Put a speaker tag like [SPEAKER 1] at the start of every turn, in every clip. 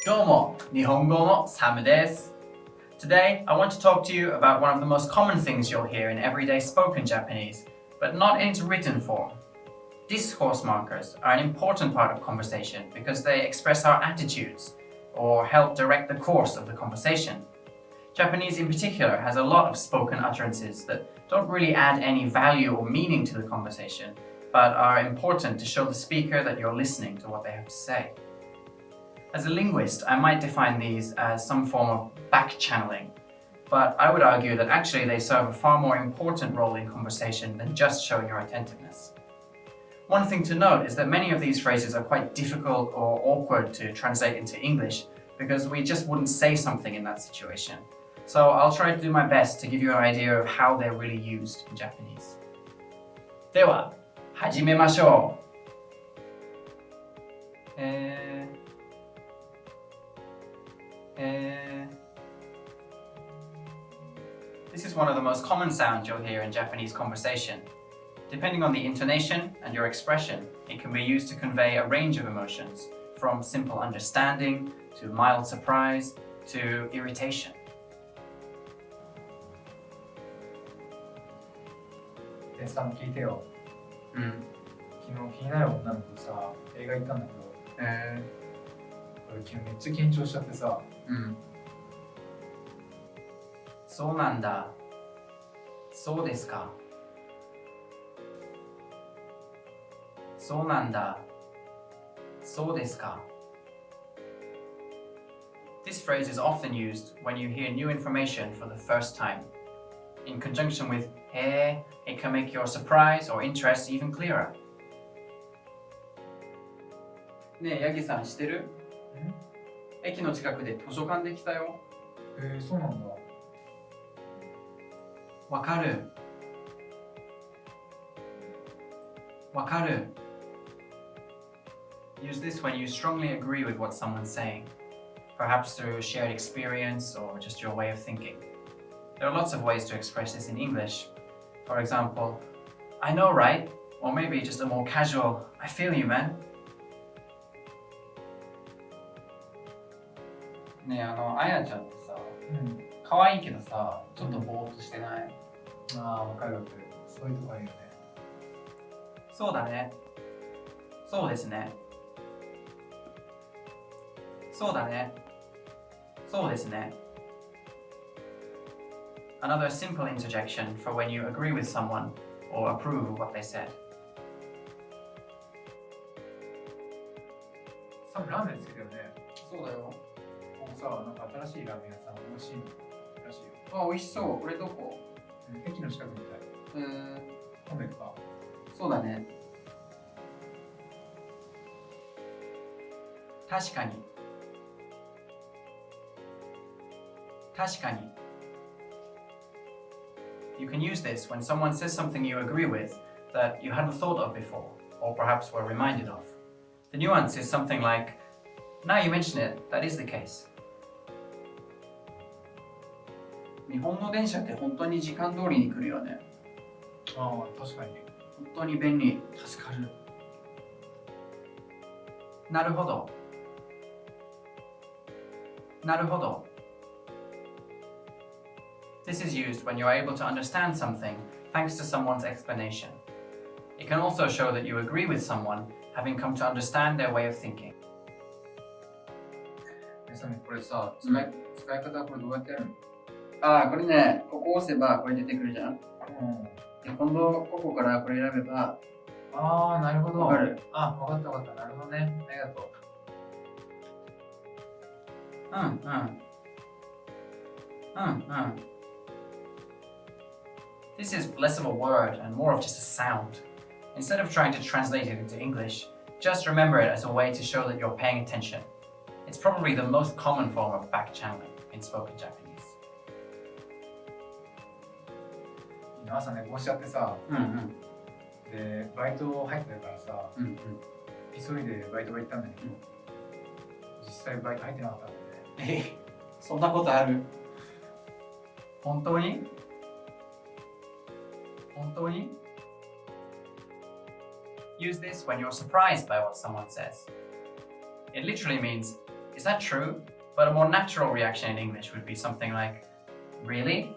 [SPEAKER 1] 今日も日本語のサムです。Today, I want to talk to you about one of the most common things you'll hear in everyday spoken Japanese, but not in its written form. Discourse markers are an important part of conversation because they express our attitudes or help direct the course of the conversation. Japanese in particular has a lot of spoken utterances that don't really add any value or meaning to the conversation, but are important to show the speaker that you're listening to what they have to say. As a linguist, I might define these as some form of back-channeling, but I would argue that actually they serve a far more important role in conversation than just showing your attentiveness. One thing to note is that many of these phrases are quite difficult or awkward to translate into English because we just wouldn't say something in that situation. So I'll try to do my best to give you an idea of how they're really used in Japanese. では、始めましょう。This is one of the most common sounds you'll hear in Japanese conversation. Depending on the intonation and your expression, it can be used to convey a range of emotions, from simple understanding to mild surprise to irritation.
[SPEAKER 2] でさん聞いてよ。昨日気になる女の子とさ、映画行ったんだけど、俺昨日めっちゃ緊張しちゃってさ。
[SPEAKER 1] そうなんだ。そうですか。そうなんだ。そうですか。This phrase is often used when you hear new information for the first time. In conjunction with へー, it can make your surprise or interest even clearer. ねえ、ヤギさん知ってる？駅の近くで図書館できたよ。
[SPEAKER 2] そうなんだ。
[SPEAKER 1] わかる。わかる。Use this when you strongly agree with what someone's saying, perhaps through shared experience or just your way of thinking. There are lots of ways to express this in English. For example, I know, right? Or maybe just a more casual, I feel you, man. ねえ、あやちゃんってさ、可愛いけどさ、ちょっとぼーっとしてない？
[SPEAKER 2] わかるわかる。そういうとこあるよね。
[SPEAKER 1] そうだね。そうですね。そうだね。そうですね。Another simple interjection for when you agree with someone or approve of what they said.
[SPEAKER 2] サムラーメン好きだよね。
[SPEAKER 1] そうだよ。
[SPEAKER 2] もうさ、なんか新しいラーメン屋さん美味しいのらしいよ。
[SPEAKER 1] あ、美味しそう。これどこ？
[SPEAKER 2] 駅の近くみたい。今度行くか。
[SPEAKER 1] そうだね。確かに。確かに。You can use this when someone says something you agree with that you hadn't thought of before, or perhaps were reminded of. The nuance is something like, now you mention it, that is the case. 日本の電車って本当に時間通りに来るよね。
[SPEAKER 2] 確かに。
[SPEAKER 1] 本当に便利。助かる。なるほど。なるほど。This is used when you are able to understand something thanks to someone's explanation. It can also show that you agree with someone, having come to understand their way of thinking.
[SPEAKER 2] これさ、使い方これどうやってやるの？
[SPEAKER 1] これね、ここ押せばこれ出てくるじゃん。で、今度ここからこれ選べば。
[SPEAKER 2] なるほど。
[SPEAKER 1] わかる。
[SPEAKER 2] わかったわかった。なるほどね。ありがとう。
[SPEAKER 1] This is less of a word and more of just a sound. Instead of trying to translate it into English, just remember it as a way to show that you're paying attention. It's probably the most common form of back-channeling in spoken Japanese.
[SPEAKER 2] 朝寝坊しちゃってさ、で、バイト入ってたからさ、急いでバイトが行ったんだけど、実際バイト入ってなかったんだよね。
[SPEAKER 1] そんなことある？本当に？本当に？ Use this when you're surprised by what someone says. It literally means, is that true? But a more natural reaction in English would be something like, really?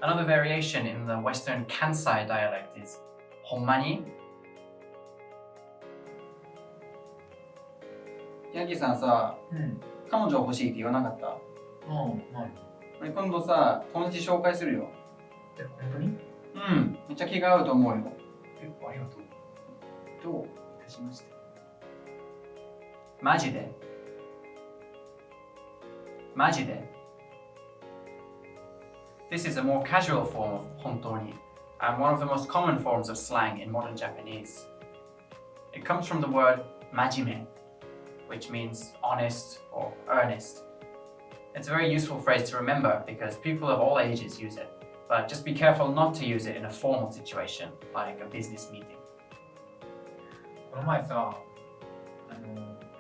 [SPEAKER 1] Another variation in the Western Kansai dialect is, ほんまに?
[SPEAKER 3] ヤギさんさ、彼女欲しいって言わなかった？俺今度さ、友達紹介するよ。
[SPEAKER 2] 本当に？
[SPEAKER 3] めっちゃ気が合うと思うよ。
[SPEAKER 2] ありがとう。
[SPEAKER 3] どういたしまして。
[SPEAKER 1] マジで? マジで? This is a more casual form of 本当に and one of the most common forms of slang in modern Japanese. It comes from the word 真面目, which means honest or earnest. It's a very useful phrase to remember because people of all ages use it, but just be careful not to use it in a formal situation like a business meeting.
[SPEAKER 2] この前さ、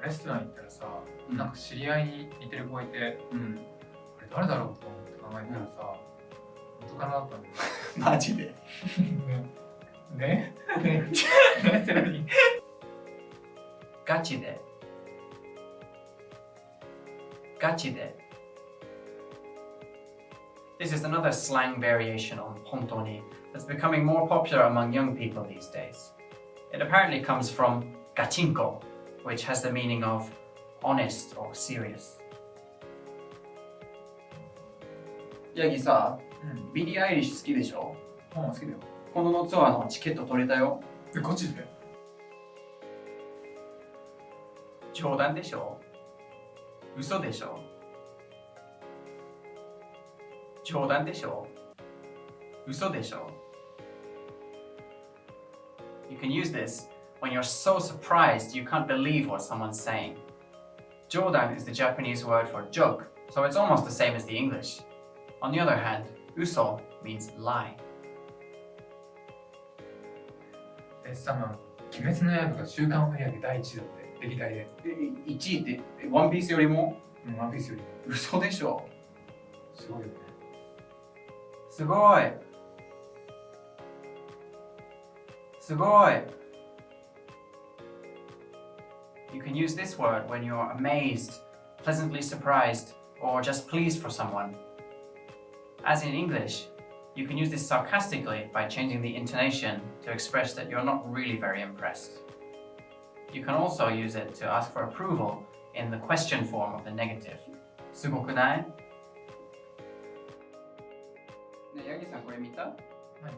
[SPEAKER 2] レストラン行ったらさ、なんか知り合いに似てる子がいて、これ誰だろうと思って考えたらさ、元カノだったんだよ。
[SPEAKER 3] マジで？
[SPEAKER 2] ね？って何？
[SPEAKER 1] ガチで? ガチで? This is another slang variation on 本当に that's becoming more popular among young people these days. It apparently comes from gachinko, which has the meaning of honest or serious.
[SPEAKER 3] ヤギさ、ビリー・アイリッシュ好きでしょ？
[SPEAKER 2] 好きだよ。
[SPEAKER 3] 今度のツアーのチケット取れたよ。
[SPEAKER 2] ガチで？
[SPEAKER 1] 冗談でしょ？嘘でしょ？冗談でしょ？嘘でしょ？ You can use this when you're so surprised you can't believe what someone's saying. 冗談 is the Japanese word for joke, so it's almost the same as the English. On the other hand, 嘘 means lie.
[SPEAKER 2] さ、鬼滅の刃が週間売上第1位だって、歴代で。
[SPEAKER 3] 1位って、ワンピースよりも？
[SPEAKER 2] ワンピースよりも。
[SPEAKER 3] 嘘でしょ？
[SPEAKER 2] すごいよね。
[SPEAKER 1] すごい。すごい. You can use this word when you're amazed, pleasantly surprised, or just pleased for someone. As in English, you can use this sarcastically by changing the intonation to express that you're not really very impressed. You can also use it to ask for approval in the question form of the negative. すごくない?
[SPEAKER 3] ねえ、ヤギさんこれ見た？
[SPEAKER 2] 何が？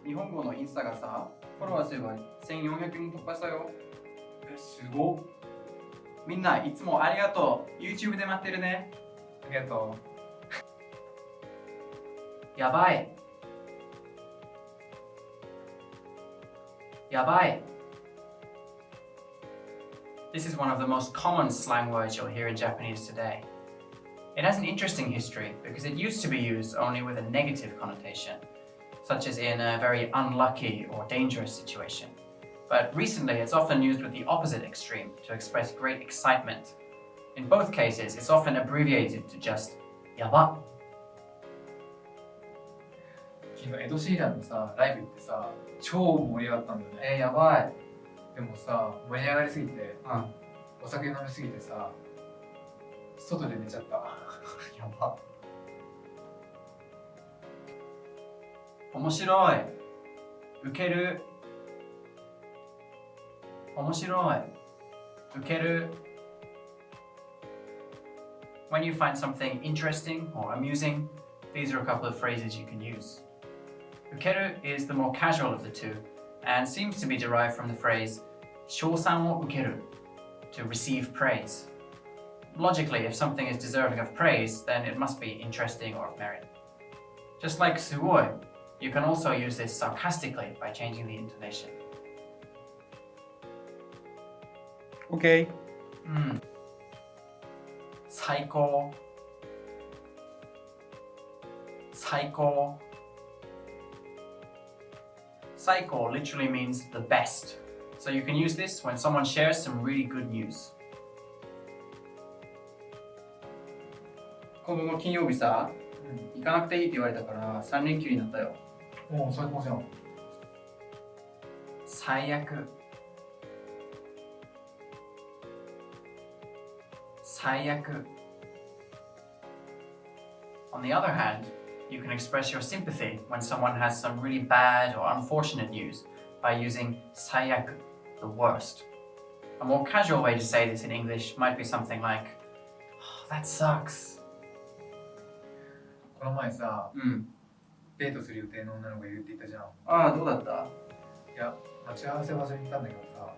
[SPEAKER 3] 日本語のインスタがさ、フォロワー数が1400人突破したよ。
[SPEAKER 2] すごっ。
[SPEAKER 3] みんないつもありがとう。YouTube で待ってるね。
[SPEAKER 2] ありがとう。
[SPEAKER 1] やばい。やばい. This is one of the most common slang words you'll hear in Japanese today. It has an interesting history because it used to be used only with a negative connotation, such as in a very unlucky or dangerous situation. But recently, it's often used with the opposite extreme to express great excitement. In both cases, it's often abbreviated to just やば.
[SPEAKER 2] 昨日エド・シーランのさ、ライブ行ってさ、超盛り上がったんだよね。
[SPEAKER 3] やばい。
[SPEAKER 2] でもさ、盛り上がりすぎて、お酒飲みすぎてさ、外で寝ちゃった。
[SPEAKER 3] やば。
[SPEAKER 1] 面白い。ウケる。面白い。ウケる。When you find something interesting or amusing, these are a couple of phrases you can use. Ukeru is the more casual of the two and seems to be derived from the phrase 称賛を受ける, to receive praise. Logically, if something is deserving of praise, then it must be interesting or of merit. Just like sugoi, you can also use this sarcastically by changing the intonation.
[SPEAKER 3] OK。
[SPEAKER 1] 最高。最高。最高 literally means the best. So you can use this when someone shares some really good news.
[SPEAKER 3] 今度の金曜日さ、行かなくていいって言われたから3連休になったよ。
[SPEAKER 2] おお、最高じゃん。
[SPEAKER 1] 最悪。最悪. On the other hand, you can express your sympathy when someone has some really bad or unfortunate news by using 最悪, the worst. A more casual way to say this in English might be something like, oh, that sucks.
[SPEAKER 2] この前さ、デートする予定の女の子がいるって言ったじゃん。
[SPEAKER 3] ああ、どうだった？
[SPEAKER 2] いや、待ち合わせ場所に行ったんだけどさ、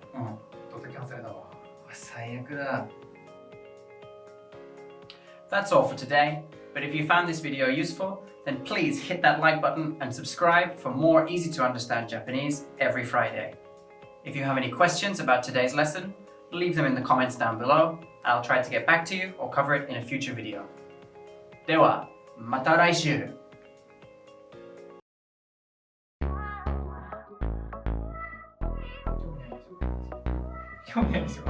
[SPEAKER 2] 到底キャンセルだわ。
[SPEAKER 3] 最悪だ。
[SPEAKER 1] That's all for today. But if you found this video useful, then please hit that like button and subscribe for more easy to understand Japanese every Friday. If you have any questions about today's lesson, leave them in the comments down below. I'll try to get back to you or cover it in a future video. では、また来週。
[SPEAKER 2] 興味ないでしょ。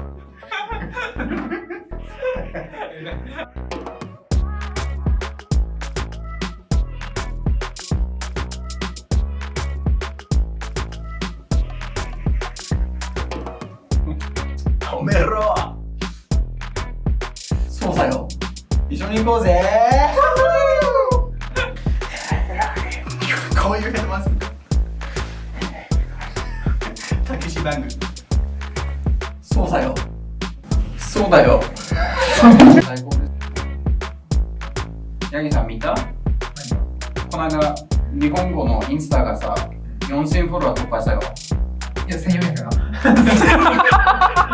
[SPEAKER 1] 止めろ。
[SPEAKER 3] そうだよ。一緒に行こうぜ。
[SPEAKER 1] こういうヘルマス。たけし番組。
[SPEAKER 3] そうだよ。そうだよ。最高です。ヤギさん見た？この間、日本語のインスタがさ、4000フォロワー突破したよ。
[SPEAKER 2] いや、1400かな。